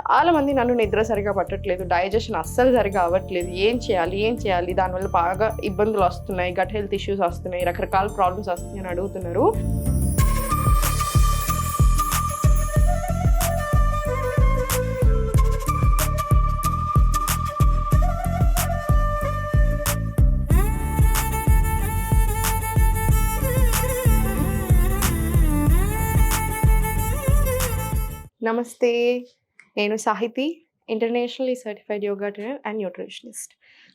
చాలామంది నన్ను నిద్ర సరిగా పట్టట్లేదు, డైజెషన్ అస్సలు సరిగా అవ్వట్లేదు, ఏం చేయాలి, దానివల్ల బాగా ఇబ్బందులు వస్తున్నాయి, గట్ హెల్త్ ఇష్యూస్ వస్తున్నాయి, రకరకాల ప్రాబ్లమ్స్ వస్తున్నాయి అని అడుగుతున్నారు. నమస్తే, నేను Sahiti, internationally certified yoga trainer and nutritionist.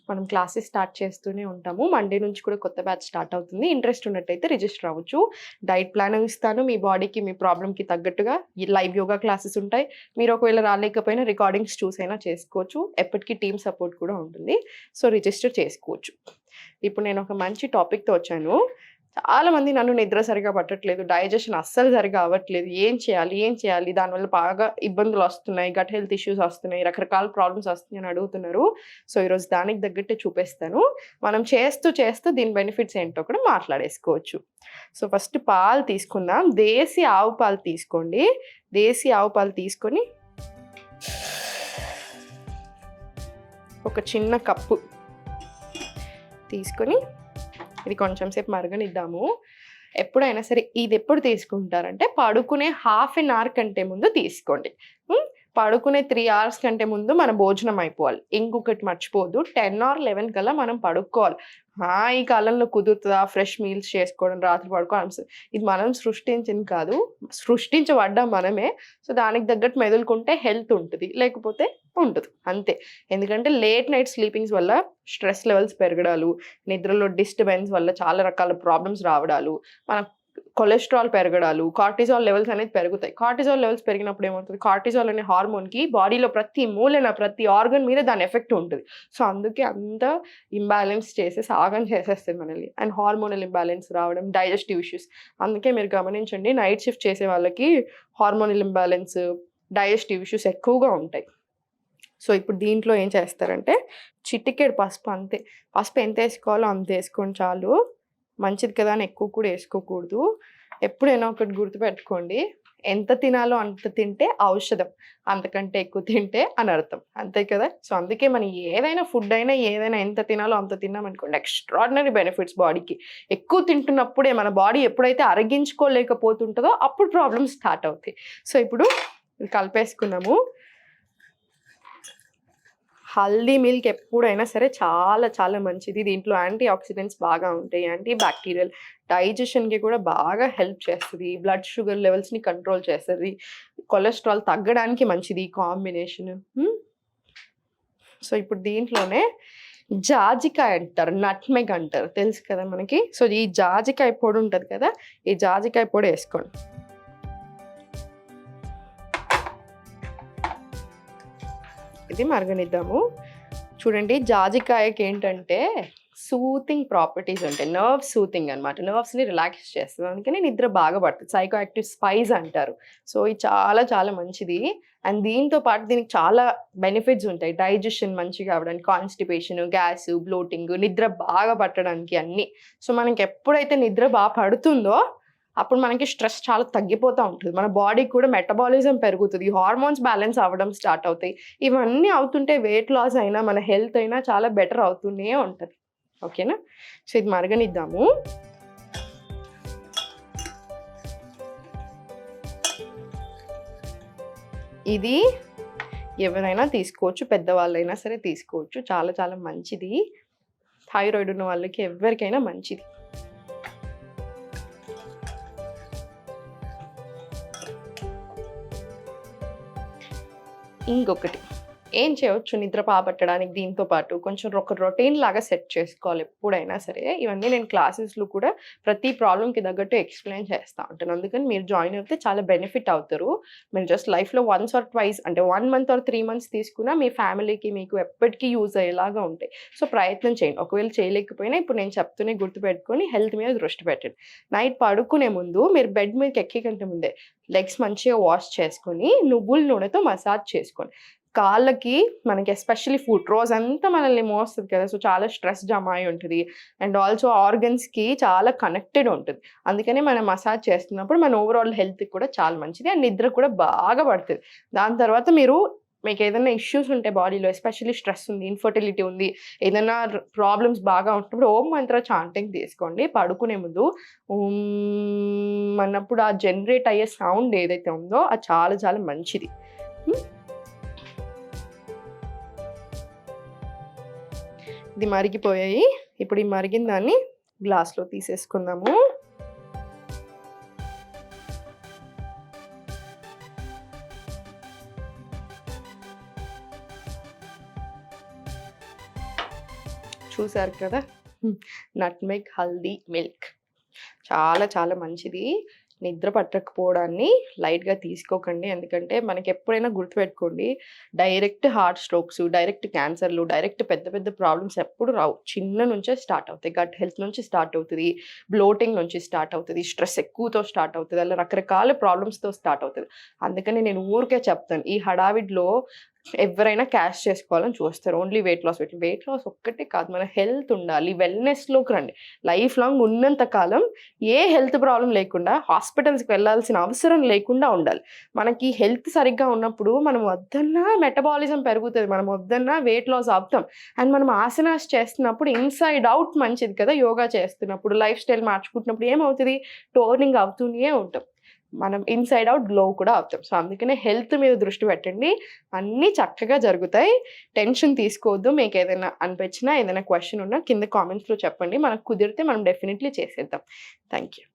మనం క్లాసెస్ స్టార్ట్ చేస్తూనే ఉంటాము. మండే నుంచి కూడా కొత్త బ్యాచ్ స్టార్ట్ అవుతుంది. ఇంట్రెస్ట్ ఉన్నట్టయితే రిజిస్టర్ అవ్వచ్చు. డైట్ ప్లాన్ ఇస్తాను, మీ బాడీకి మీ ప్రాబ్లమ్కి తగ్గట్టుగా లైవ్ యోగా క్లాసెస్ ఉంటాయి. మీరు ఒకవేళ రాలేకపోయినా రికార్డింగ్స్ చూసైనా చేసుకోవచ్చు. ఎప్పటికీ టీమ్ సపోర్ట్ కూడా ఉంటుంది. సో రిజిస్టర్ చేసుకోవచ్చు. ఇప్పుడు నేను ఒక మంచి టాపిక్తో వచ్చాను. చాలామంది నన్ను నిద్ర సరిగా పట్టట్లేదు, డైజెషన్ అస్సలు సరిగా అవ్వట్లేదు, ఏం చేయాలి, దానివల్ల బాగా ఇబ్బందులు వస్తున్నాయి, గట్ హెల్త్ ఇష్యూస్ వస్తున్నాయి, రకరకాల ప్రాబ్లమ్స్ వస్తున్నాయి అని అడుగుతున్నారు. సో ఈరోజు దానికి తగ్గట్టే చూపిస్తాను. మనం చేస్తూ దీని బెనిఫిట్స్ ఏంటో కూడా మాట్లాడేసుకోవచ్చు. సో ఫస్ట్ పాలు తీసుకుందాం. దేశీ ఆవు పాలు తీసుకోండి. దేశీ ఆవు పాలు తీసుకొని ఒక చిన్న కప్పు తీసుకొని ఇది కొంచెం సేపు మరగనిద్దాము. ఎప్పుడైనా సరే ఇది ఎప్పుడు తీసుకుంటారంటే పడుకునే హాఫ్ అన్ అవర్ కంటే ముందు తీసుకోండి. పడుకునే 3 hours కంటే ముందు మన భోజనం అయిపోవాలి. ఇంకొకటి మర్చిపోదు, 10 or 11 కల్లా మనం పడుకోవాలి. ఈ కాలంలో కుదురుతుందా ఫ్రెష్ మీల్స్ చేసుకోవడం, రాత్రి పడుకోవడం? ఇది మనం సృష్టించింది కాదు, సృష్టించబడ్డాం మనమే. సో దానికి తగ్గట్టు మెదులుకుంటే హెల్త్ ఉంటుంది, లేకపోతే ఉండదు అంతే. ఎందుకంటే లేట్ నైట్ స్లీపింగ్స్ వల్ల స్ట్రెస్ లెవెల్స్ పెరగడాలు, నిద్రలో డిస్టర్బెన్స్ వల్ల చాలా రకాల ప్రాబ్లమ్స్ రావడాలు, మన కొలెస్ట్రాల్ పెరగడాలు, కార్టిజాల్ లెవెల్స్ అనేది పెరుగుతాయి. కార్టిజాల్ లెవెల్స్ పెరిగినప్పుడు ఏమవుతుంది, కార్టిజాల్ అనే హార్మోన్కి బాడీలో ప్రతి మూలన ప్రతి ఆర్గన్ మీద దాని ఎఫెక్ట్ ఉంటుంది. సో అందుకే అంత ఇంబ్యాలెన్స్ చేసేసి ఆగం చేసేస్తుంది మనల్ని. అండ్ హార్మోనల్ ఇంబ్యాలెన్స్ రావడం, డైజెస్టివ్ ఇష్యూస్. అందుకే మీరు గమనించండి, నైట్ షిఫ్ట్ చేసే వాళ్ళకి హార్మోనల్ ఇంబ్యాలెన్స్, డైజెస్టివ్ ఇష్యూస్ ఎక్కువగా ఉంటాయి. సో ఇప్పుడు దీంట్లో ఏం చేస్తారంటే చిటికెడు పసుపు, అంతే. పసుపు ఎంత వేసుకోవాలో అంత వేసుకోండి చాలు. మంచిది కదా అని ఎక్కువ కూడా వేసుకోకూడదు. ఎప్పుడైనా ఒకటి గుర్తుపెట్టుకోండి, ఎంత తినాలో అంత తింటే ఔషధం, అంతకంటే ఎక్కువ తింటే అనర్థం, అంతే కదా. సో అందుకే మనం ఏదైనా ఫుడ్ అయినా ఏదైనా ఎంత తినాలో అంత తిన్నామనుకోండి, ఎక్స్ట్రాడినరీ బెనిఫిట్స్ బాడీకి. ఎక్కువ తింటున్నప్పుడే మన బాడీ ఎప్పుడైతే అరగించుకోలేకపోతుంటుందో అప్పుడు ప్రాబ్లమ్స్ స్టార్ట్ అవుతాయి. సో ఇప్పుడు కలిపేసుకున్నాము. హల్దీ మిల్క్ ఎప్పుడైనా సరే చాలా చాలా మంచిది. దీంట్లో యాంటీ ఆక్సిడెంట్స్ బాగా ఉంటాయి, యాంటీ బ్యాక్టీరియల్, డైజెషన్కి కూడా బాగా హెల్ప్ చేస్తుంది, బ్లడ్ షుగర్ లెవెల్స్ని కంట్రోల్ చేస్తుంది, కొలెస్ట్రాల్ తగ్గడానికి మంచిది కాంబినేషన్. సో ఇప్పుడు దీంట్లోనే జాజికాయ అంటారు, నట్మెగ్ అంటారు, తెలుసు కదా మనకి. సో ఈ జాజికాయ పొడి ఉంటుంది కదా, ఈ జాజికాయ పొడి వేసుకోండి. ఇది మరగనిద్దాము. చూడండి, జాజికాయకి ఏంటంటే సూతింగ్ ప్రాపర్టీస్ ఉంటాయి, నర్వ్ సూతింగ్ అనమాట, నర్వ్స్ని రిలాక్స్ చేస్తుంది. అందుకని నిద్ర బాగా పడుతుంది. సైకో యాక్టివ్ స్పైస్ అంటారు. సో ఇది చాలా చాలా మంచిది. అండ్ దీంతో పాటు దీనికి చాలా బెనిఫిట్స్ ఉంటాయి. డైజెషన్ మంచిగా అవ్వడానికి, కాన్స్టిపేషన్, గ్యాస్, బ్లోటింగ్, నిద్ర బాగా పట్టడానికి అన్నీ. సో మనకి ఎప్పుడైతే నిద్ర బాగా పడుతుందో అప్పుడు మనకి స్ట్రెస్ చాలా తగ్గిపోతూ ఉంటుంది, మన బాడీ కూడా మెటబాలిజం పెరుగుతుంది, హార్మోన్స్ బ్యాలెన్స్ అవ్వడం స్టార్ట్ అవుతాయి. ఇవన్నీ అవుతుంటే వెయిట్ లాస్ అయినా మన హెల్త్ అయినా చాలా బెటర్ అవుతూనే ఉంటుంది. ఓకేనా. సో ఇది మరగనిద్దాము. ఇది ఎవరైనా తీసుకోవచ్చు, పెద్దవాళ్ళైనా సరే తీసుకోవచ్చు. చాలా చాలా మంచిది. థైరాయిడ్ ఉన్న వాళ్ళకి ఎవరికైనా మంచిది. ఇంకొకటి ఏం చేయవచ్చు నిద్ర పట్టడానికి, దీంతో పాటు కొంచెం ఒక రొటీన్ లాగా సెట్ చేసుకోవాలి ఎప్పుడైనా సరే. ఇవన్నీ నేను క్లాసెస్లో కూడా ప్రతి ప్రాబ్లంకి తగ్గట్టు ఎక్స్ప్లెయిన్ చేస్తూ ఉంటాను. అందుకని మీరు జాయిన్ అయితే చాలా బెనిఫిట్ అవుతారు. మీరు జస్ట్ లైఫ్లో వన్స్ ఆర్ ట్వైస్, అంటే 1 month or 3 months తీసుకున్నా మీ ఫ్యామిలీకి మీకు ఎప్పటికీ యూజ్ అయ్యేలాగా ఉంటాయి. సో ప్రయత్నం చేయండి. ఒకవేళ చేయలేకపోయినా ఇప్పుడు నేను చెప్తూనే గుర్తుపెట్టుకొని హెల్త్ మీద దృష్టి పెట్టండి. నైట్ పడుకునే ముందు మీరు బెడ్ మీదకి ఎక్కే కంటే ముందే లెగ్స్ మంచిగా వాష్ చేసుకొని నువ్వుల నూనెతో మసాజ్ చేసుకోండి. కాళ్ళకి మనకి ఎస్పెషల్లీ ఫుట్ రోజంతా మనల్ని మోస్తుంది కదా, సో చాలా స్ట్రెస్ జమ అయి ఉంటుంది. అండ్ ఆల్సో ఆర్గన్స్కి చాలా కనెక్టెడ్ ఉంటుంది. అందుకని మనం మసాజ్ చేస్తున్నప్పుడు మన ఓవరాల్ హెల్త్కి కూడా చాలా మంచిది. అండ్ నిద్ర కూడా బాగా పడుతుంది. దాని తర్వాత మీరు మీకు ఏదైనా ఇష్యూస్ ఉంటే బాడీలో, ఎస్పెషల్లీ స్ట్రెస్ ఉంది, ఇన్ఫర్టిలిటీ ఉంది, ఏదైనా ప్రాబ్లమ్స్ బాగా ఉంటున్నప్పుడు ఓం మంత్ర చాంటింగ్ తీసుకోండి. పడుకునే ముందు ఓం అన్నప్పుడు ఆ జనరేట్ అయ్యే సౌండ్ ఏదైతే ఉందో అది చాలా చాలా మంచిది. ఇది మరిగిపోయాయి. ఇప్పుడు ఈ మరిగిన దాన్ని గ్లాస్లో తీసేసుకుందాము. చూసారు కదా, నట్మెగ్ హల్దీ మిల్క్ చాలా చాలా మంచిది. నిద్ర పట్టకపోవడాన్ని లైట్గా తీసుకోకండి. ఎందుకంటే మనకి ఎప్పుడైనా గుర్తుపెట్టుకోండి, డైరెక్ట్ హార్ట్ స్ట్రోక్స్, డైరెక్ట్ క్యాన్సర్లు, డైరెక్ట్ పెద్ద పెద్ద ప్రాబ్లమ్స్ ఎప్పుడు రావు. చిన్న నుంచే స్టార్ట్ అవుతాయి. గట్ హెల్త్ నుంచి స్టార్ట్ అవుతుంది, బ్లోటింగ్ నుంచి స్టార్ట్ అవుతుంది, స్ట్రెస్ ఎక్కువతో స్టార్ట్ అవుతుంది, అలా రకరకాల ప్రాబ్లమ్స్తో స్టార్ట్ అవుతుంది. అందుకని నేను ఊరికే చెప్తాను, ఈ హడావిడిలో ఎవరైనా క్యాష్ చేసుకోవాలని చూస్తారు. ఓన్లీ వెయిట్ లాస్ ఒక్కటే కాదు, మన హెల్త్ ఉండాలి, వెల్నెస్లోకి రండి. లైఫ్ లాంగ్ ఉన్నంత కాలం ఏ హెల్త్ ప్రాబ్లం లేకుండా హాస్పిటల్స్కి వెళ్ళాల్సిన అవసరం లేకుండా ఉండాలి. మనకి హెల్త్ సరిగ్గా ఉన్నప్పుడు మనం వద్దన్నా మెటబాలిజం పెరుగుతుంది, మనం వద్దన్నా వెయిట్ లాస్ అవుతాం. అండ్ మనం ఆసనాస్ చేస్తున్నప్పుడు ఇన్సైడ్ అవుట్ మంచిది కదా. యోగా చేస్తున్నప్పుడు, లైఫ్ స్టైల్ మార్చుకుంటున్నప్పుడు ఏమవుతుంది, టోర్నింగ్ అవుతూనే ఉంటాం, మనం ఇన్సైడ్ అవుట్ గ్లో కూడా అవుతాం. సో అందుకనే హెల్త్ మీద దృష్టి పెట్టండి, అన్నీ చక్కగా జరుగుతాయి. టెన్షన్ తీసుకోవద్దు. మీకు ఏదైనా అనిపించినా, ఏదైనా క్వశ్చన్ ఉన్నా కింద కామెంట్స్లో చెప్పండి. మనకు కుదిరితే మనం డెఫినెట్లీ చేసేద్దాం. Thank you.